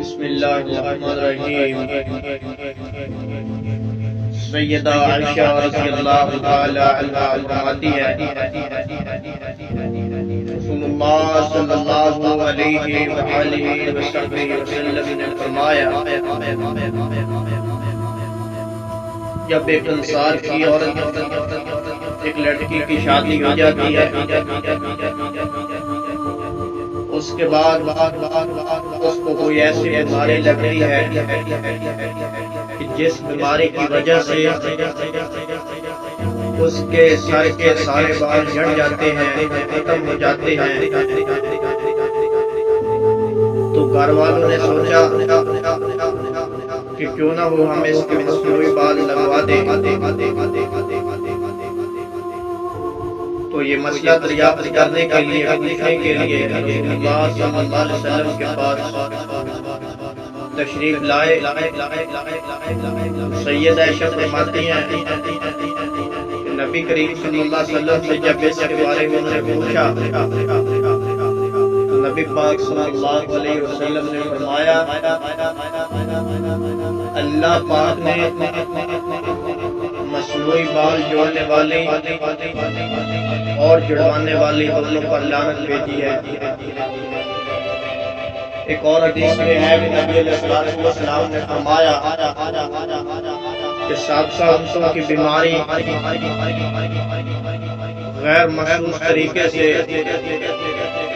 بسم اللہ الرحمن الرحیم۔ سیدہ عائشہ رضی اللہ تعالی عنہا فرماتی ہے رسول اللہ صلی اللہ علیہ وآلہ وسلم نے فرمایا، جب ایک انصار کی عورت ایک لڑکی کی شادی ہو جاتی ہے، اس کے بعد اس کو کوئی ایسی بیماری لگتی ہے کہ جس بیماری کی وجہ سے اس کے سر کے سارے بال جھڑ جاتے ہیں، ختم ہو جاتے ہیں، تو گھر والوں نے سوچا کہ کیوں نہ وہ ہم اس کے مصنوعی بال لگوا دیں۔ تو یہ مسئلہ دریافت کرنے کے لیے پوچھنے کے لیے رسول اللہ صلی اللہ علیہ وسلم کے پاس تشریف لائے۔ سید عائشہ فرماتی ہیں کہ نبی کریم صلی اللہ علیہ وسلم سے جب اس کے بارے میں انہوں نے پوچھا تو نبی پاک صلی اللہ علیہ وسلم نے فرمایا، اللہ پاک نے مصنوعی بال جوڑنے والی اور جڑوانے والی دونوں پر لعنت بھیجی ہے۔ ایک اور حدیث میں ہے کہ نبی علیہ السلام نے فرمایا کہ سابقہ امتوں کی بیماری غیر محسوس طریقے سے،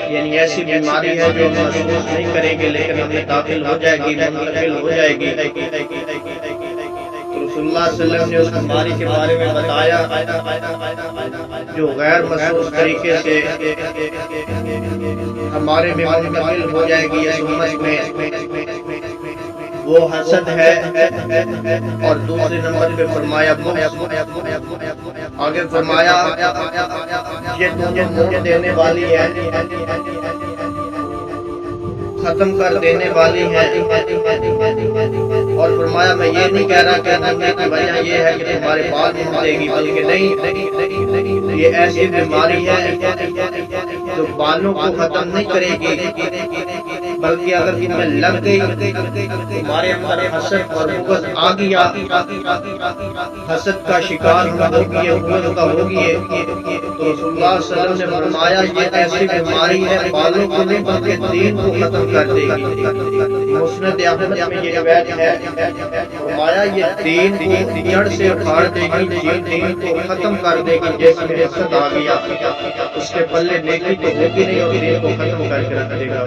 یعنی ایسی بیماری ہے جو محسوس نہیں کریں گے لیکن ہمیں داخل ہو جائے گی، منتقل ہو جائے گی۔ رسول اللہ صلی اللہ علیہ وسلم نے اس بیماری کے بارے میں بتایا جو غیر محسوس طریقے سے ہمارے میں منتقل ہو جائے گی اس امت میں، وہ حسد ہے، اور دوسرے نمبر پہ فرمایا آگے فرمایا یہ تمہیں دینے والی ہے، ختم کر دینے والی ہے، اور فرمایا میں یہ نہیں کہہ رہا کہ ننگے کی وجہ یہ ہے کہ تمہارے بال نہیں دے گی، بلکہ نہیں، یہ ایسی بیماری ہے جو بالوں کو ختم نہیں کرے گی، بلکہ اگر تمہیں لگ گئی تمہارے اندر حسد اور بغض آ گیا، حسد کا شکار ہوگی، بغض کا ہوگی، تو رسول اللہ صلی اللہ علیہ وسلم نے فرمایا یہ ایسی بیماری ہے بالوں کو نہیں بلکہ دین کو ختم کر دے گی۔ مسند احمد میں یہ روایت ہے، فرمایا یہ دین کو جڑ سے اکھاڑ دے گی، دین کو ختم کر دے گی، جیسے میں حسد آ گیا اس کے پلے نیکی تو ہوگی نہیں اور دین کو ختم کر کے رکھ دے گا۔